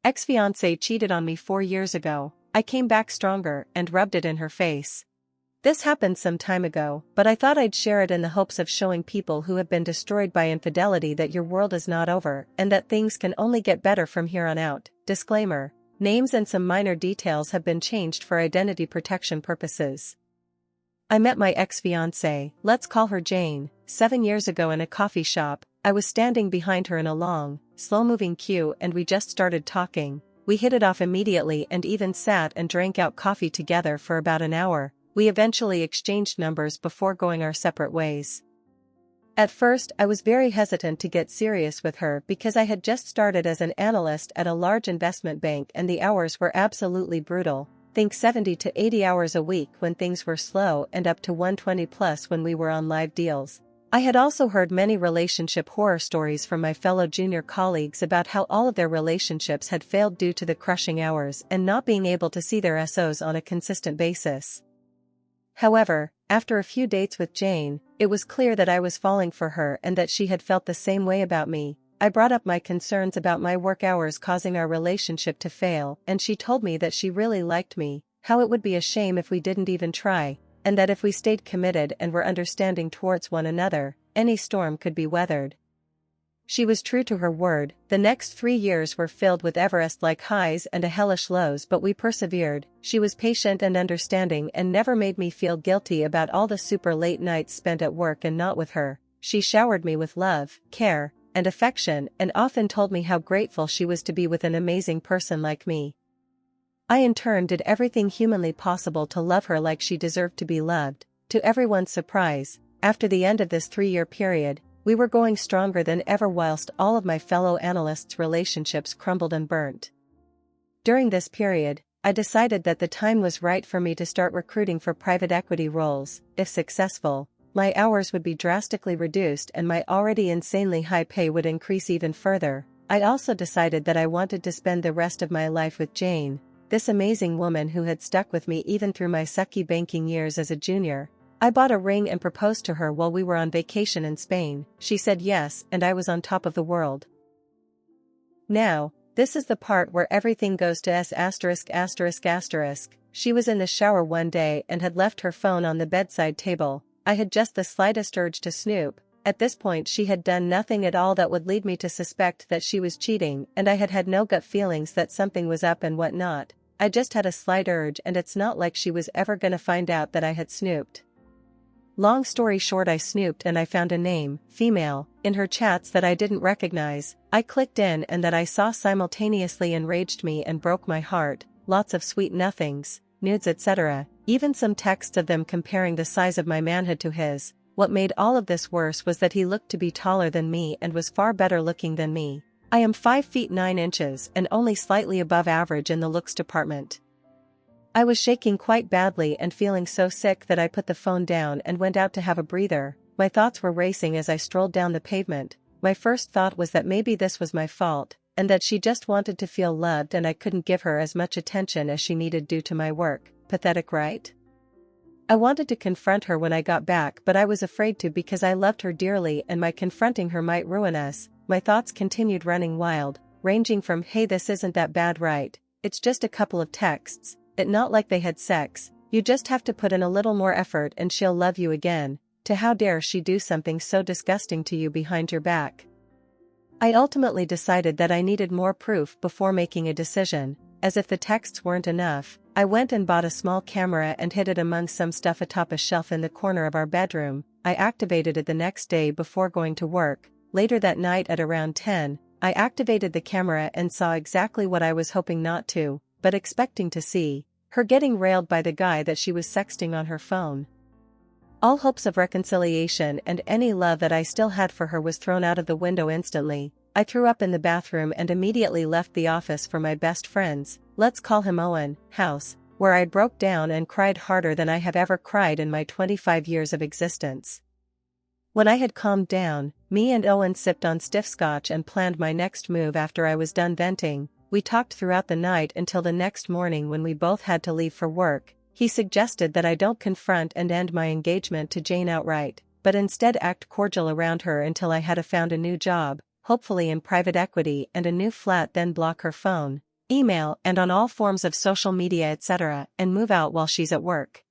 Ex-fiancé cheated on me 4 years ago. I came back stronger and rubbed it in her face. This happened some time ago, but I thought I'd share it in the hopes of showing people who have been destroyed by infidelity that your world is not over and that things can only get better from here on out. Disclaimer: names and some minor details have been changed for identity protection purposes. I met my ex-fiancée, let's call her Jane, 7 years ago in a coffee shop. I was standing behind her in a long, slow-moving queue and we just started talking. We hit it off immediately and even sat and drank out coffee together for about an hour. We eventually exchanged numbers before going our separate ways. At first I was very hesitant to get serious with her because I had just started as an analyst at a large investment bank and the hours were absolutely brutal. Think 70 to 80 hours a week when things were slow and up to 120 plus when we were on live deals. I had also heard many relationship horror stories from my fellow junior colleagues about how all of their relationships had failed due to the crushing hours and not being able to see their SOs on a consistent basis. However, after a few dates with Jane, it was clear that I was falling for her and that she had felt the same way about me. I brought up my concerns about my work hours causing our relationship to fail, and she told me that she really liked me, how it would be a shame if we didn't even try, and that if we stayed committed and were understanding towards one another, any storm could be weathered. She was true to her word. The next 3 years were filled with Everest-like highs and a hellish lows, but we persevered. She was patient and understanding and never made me feel guilty about all the super late nights spent at work and not with her. She showered me with love, care, and affection and often told me how grateful she was to be with an amazing person like me. I in turn did everything humanly possible to love her like she deserved to be loved. To everyone's surprise, after the end of this 3-year period, we were going stronger than ever whilst all of my fellow analysts' relationships crumbled and burnt. During this period, I decided that the time was right for me to start recruiting for private equity roles. If successful, my hours would be drastically reduced and my already insanely high pay would increase even further. I also decided that I wanted to spend the rest of my life with Jane, this amazing woman who had stuck with me even through my sucky banking years as a junior. I bought a ring and proposed to her while we were on vacation in Spain. She said yes, and I was on top of the world. Now, this is the part where everything goes to S*******. She was in the shower one day and had left her phone on the bedside table. I had just the slightest urge to snoop. At this point she had done nothing at all that would lead me to suspect that she was cheating, and I had had no gut feelings that something was up and whatnot. I just had a slight urge, and it's not like she was ever gonna find out that I had snooped. Long story short, I snooped and I found a name, female, in her chats that I didn't recognize. I clicked in and that I saw simultaneously enraged me and broke my heart. Lots of sweet nothings, nudes, etc. Even some texts of them comparing the size of my manhood to his. What made all of this worse was that he looked to be taller than me and was far better looking than me. I am 5 feet 9 inches and only slightly above average in the looks department. I was shaking quite badly and feeling so sick that I put the phone down and went out to have a breather. My thoughts were racing as I strolled down the pavement. My first thought was that maybe this was my fault, and that she just wanted to feel loved and I couldn't give her as much attention as she needed due to my work. Pathetic, right? I wanted to confront her when I got back, but I was afraid to because I loved her dearly and my confronting her might ruin us. My thoughts continued running wild, ranging from "Hey, this isn't that bad, right? It's just a couple of texts. It's not like they had sex, you just have to put in a little more effort and she'll love you again," to "How dare she do something so disgusting to you behind your back." I ultimately decided that I needed more proof before making a decision. As if the texts weren't enough, I went and bought a small camera and hid it among some stuff atop a shelf in the corner of our bedroom. I activated it the next day before going to work. Later that night at around 10, I activated the camera and saw exactly what I was hoping not to, but expecting to see: her getting railed by the guy that she was sexting on her phone. All hopes of reconciliation and any love that I still had for her was thrown out of the window instantly. I threw up in the bathroom and immediately left the office for my best friend's, let's call him Owen, house, where I broke down and cried harder than I have ever cried in my 25 years of existence. When I had calmed down, me and Owen sipped on stiff scotch and planned my next move. After I was done venting, we talked throughout the night until the next morning when we both had to leave for work. He suggested that I don't confront and end my engagement to Jane outright, but instead act cordial around her until I had found a new job, hopefully in private equity and a new flat, then block her phone. email, and on all forms of social media, etc., and move out while she's at work.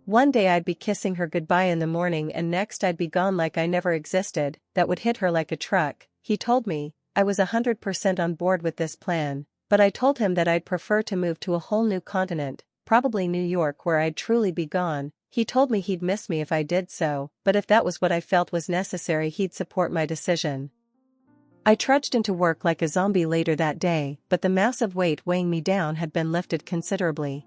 One day I'd be kissing her goodbye in the morning and next I'd be gone like I never existed. That would hit her like a truck, he told me. I was 100% on board with this plan, but I told him that I'd prefer to move to a whole new continent, probably New York, where I'd truly be gone. He told me he'd miss me if I did so, but if that was what I felt was necessary, he'd support my decision. I trudged into work like a zombie later that day, but the massive weight weighing me down had been lifted considerably.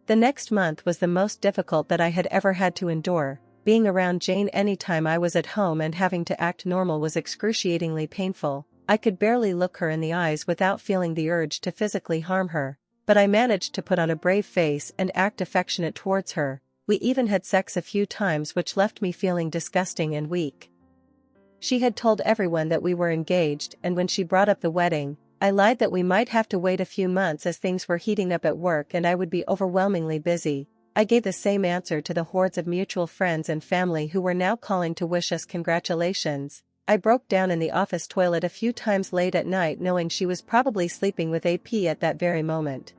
The next month was the most difficult that I had ever had to endure. Being around Jane anytime I was at home and having to act normal was excruciatingly painful. I could barely look her in the eyes without feeling the urge to physically harm her, but I managed to put on a brave face and act affectionate towards her. We even had sex a few times, which left me feeling disgusting and weak. She had told everyone that we were engaged, and when she brought up the wedding, I lied that we might have to wait a few months as things were heating up at work and I would be overwhelmingly busy. I gave the same answer to the hordes of mutual friends and family who were now calling to wish us congratulations. I broke down in the office toilet a few times late at night, knowing she was probably sleeping with AP at that very moment.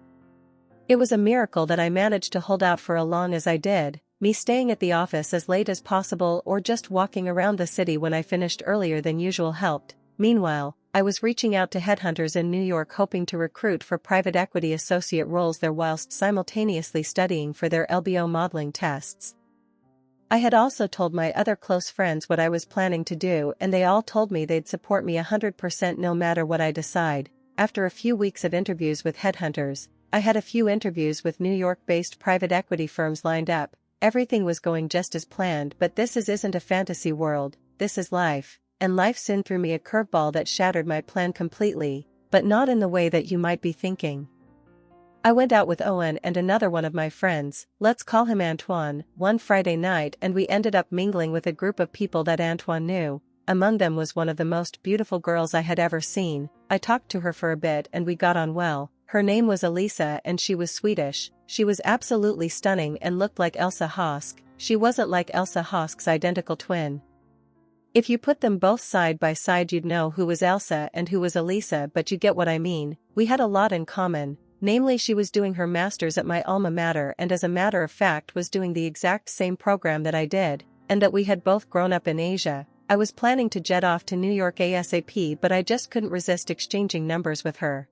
It was a miracle that I managed to hold out for as long as I did, me staying at the office as late as possible or just walking around the city when I finished earlier than usual helped. Meanwhile, I was reaching out to headhunters in New York hoping to recruit for private equity associate roles there whilst simultaneously studying for their LBO modeling tests. I had also told my other close friends what I was planning to do, and they all told me they'd support me 100% no matter what I decide. After a few weeks of interviews with headhunters, I had a few interviews with New York-based private equity firms lined up. Everything was going just as planned, but this isn't a fantasy world, this is life, and life soon threw me a curveball that shattered my plan completely, but not in the way that you might be thinking. I went out with Owen and another one of my friends, let's call him Antoine, one Friday night, and we ended up mingling with a group of people that Antoine knew. Among them was one of the most beautiful girls I had ever seen. I talked to her for a bit and we got on well. Her name was Elisa and she was Swedish. She was absolutely stunning and looked like Elsa Hosk. She wasn't like Elsa Hosk's identical twin. If you put them both side by side you'd know who was Elsa and who was Elisa, but you get what I mean. We had a lot in common, namely she was doing her master's at my alma mater and as a matter of fact was doing the exact same program that I did, and that we had both grown up in Asia. I was planning to jet off to New York ASAP, but I just couldn't resist exchanging numbers with her.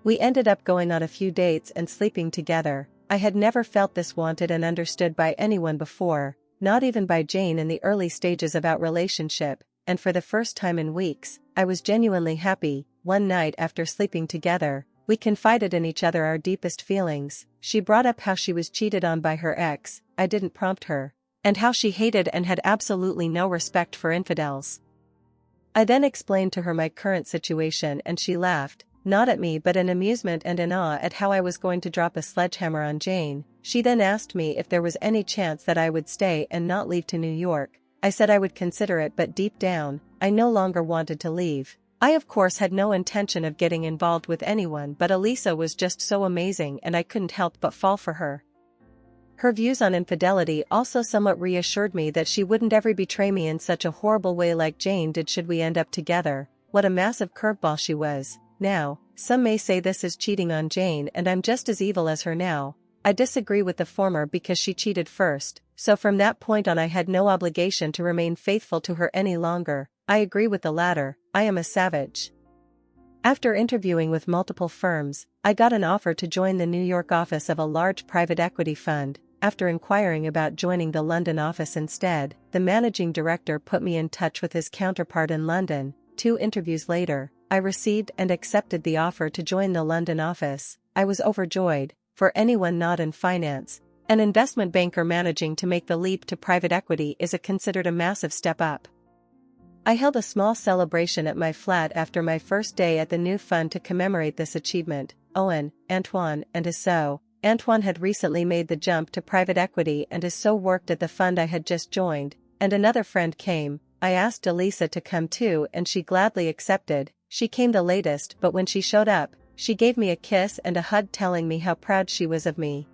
We ended up going on a few dates and sleeping together. I had never felt this wanted and understood by anyone before, not even by Jane in the early stages of our relationship, and for the first time in weeks, I was genuinely happy. One night after sleeping together, we confided in each other our deepest feelings. She brought up how she was cheated on by her ex, I didn't prompt her, and how she hated and had absolutely no respect for infidels. I then explained to her my current situation and she laughed, not at me but in amusement and in awe at how I was going to drop a sledgehammer on Jane. She then asked me if there was any chance that I would stay and not leave to New York. I said I would consider it, but deep down, I no longer wanted to leave. I of course had no intention of getting involved with anyone, but Elisa was just so amazing and I couldn't help but fall for her. Her views on infidelity also somewhat reassured me that she wouldn't ever betray me in such a horrible way like Jane did should we end up together. What a massive curveball she was. Now, some may say this is cheating on Jane and I'm just as evil as her now. I disagree with the former because she cheated first, so from that point on I had no obligation to remain faithful to her any longer. I agree with the latter, I am a savage. After interviewing with multiple firms, I got an offer to join the New York office of a large private equity fund. After inquiring about joining the London office instead, the managing director put me in touch with his counterpart in London. 2 interviews later, I received and accepted the offer to join the London office. I was overjoyed. For anyone not in finance, an investment banker managing to make the leap to private equity is considered a massive step up. I held a small celebration at my flat after my first day at the new fund to commemorate this achievement. Owen, Antoine, and Isso. Antoine had recently made the jump to private equity and Isso worked at the fund I had just joined, and another friend came. I asked Elisa to come too and she gladly accepted. She came the latest, but when she showed up, she gave me a kiss and a hug telling me how proud she was of me.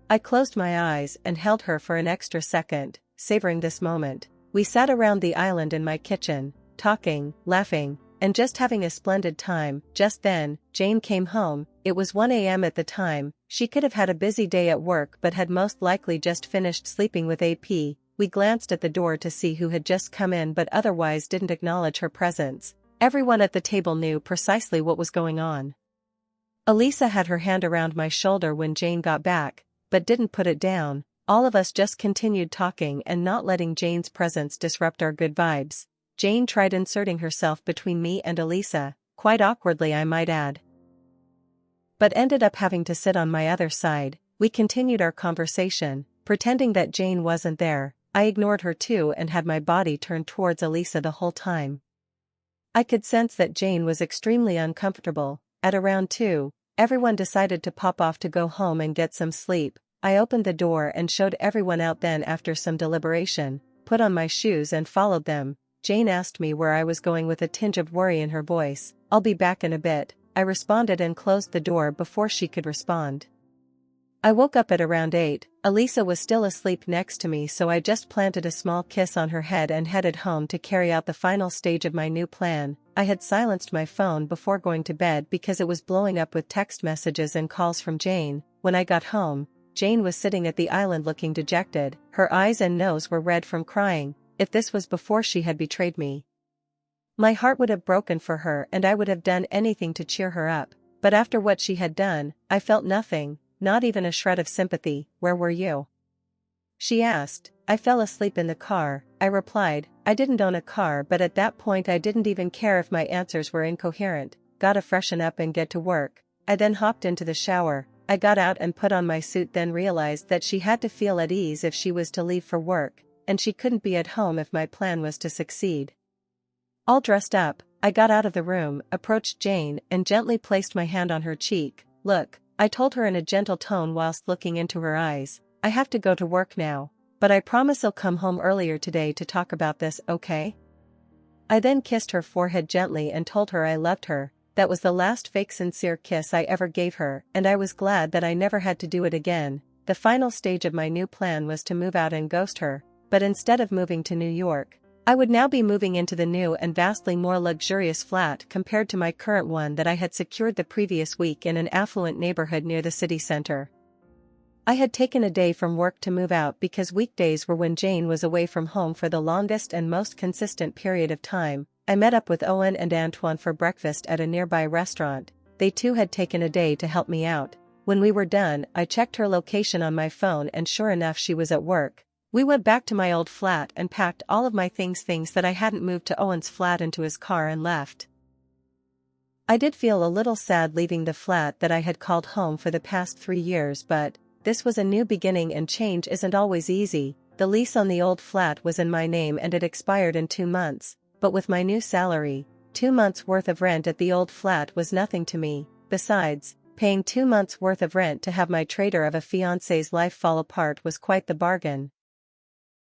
I closed my eyes and held her for an extra second, savoring this moment. We sat around the island in my kitchen, talking, laughing, and just having a splendid time. Just then, Jane came home. It was 1 a.m. at the time. She could have had a busy day at work but had most likely just finished sleeping with AP. We glanced at the door to see who had just come in but otherwise didn't acknowledge her presence. Everyone at the table knew precisely what was going on. Elisa had her hand around my shoulder when Jane got back, but didn't put it down. All of us just continued talking and not letting Jane's presence disrupt our good vibes. Jane tried inserting herself between me and Elisa, quite awkwardly I might add, but ended up having to sit on my other side. We continued our conversation, pretending that Jane wasn't there. I ignored her too and had my body turned towards Elisa the whole time. I could sense that Jane was extremely uncomfortable. At around 2, everyone decided to pop off to go home and get some sleep. I opened the door and showed everyone out. Then after some deliberation, put on my shoes and followed them. Jane asked me where I was going with a tinge of worry in her voice. "I'll be back in a bit," I responded and closed the door before she could respond. I woke up at around 8. Elisa was still asleep next to me, so I just planted a small kiss on her head and headed home to carry out the final stage of my new plan. I had silenced my phone before going to bed because it was blowing up with text messages and calls from Jane. When I got home, Jane was sitting at the island looking dejected. Her eyes and nose were red from crying. If this was before she had betrayed me, my heart would have broken for her and I would have done anything to cheer her up. But after what she had done, I felt nothing. Not even a shred of sympathy. "Where were you?" she asked. "I fell asleep in the car," I replied. I didn't own a car, but at that point I didn't even care if my answers were incoherent. "Gotta freshen up and get to work." I then hopped into the shower. I got out and put on my suit, then realized that she had to feel at ease if she was to leave for work, and she couldn't be at home if my plan was to succeed. All dressed up, I got out of the room, approached Jane, and gently placed my hand on her cheek. "Look," I told her in a gentle tone whilst looking into her eyes, "I have to go to work now, but I promise I'll come home earlier today to talk about this, okay?" I then kissed her forehead gently and told her I loved her. That was the last fake sincere kiss I ever gave her, and I was glad that I never had to do it again. The final stage of my new plan was to move out and ghost her, but instead of moving to New York, I would now be moving into the new and vastly more luxurious flat compared to my current one that I had secured the previous week in an affluent neighborhood near the city center. I had taken a day from work to move out because weekdays were when Jane was away from home for the longest and most consistent period of time. I met up with Owen and Antoine for breakfast at a nearby restaurant. They too had taken a day to help me out. When we were done, I checked her location on my phone and sure enough she was at work. We went back to my old flat and packed all of my things that I hadn't moved to Owen's flat into his car and left. I did feel a little sad leaving the flat that I had called home for the past 3 years, but this was a new beginning and change isn't always easy. The lease on the old flat was in my name and it expired in 2 months, but with my new salary, 2 months' worth of rent at the old flat was nothing to me. Besides, paying 2 months' worth of rent to have my traitor of a fiancé's life fall apart was quite the bargain.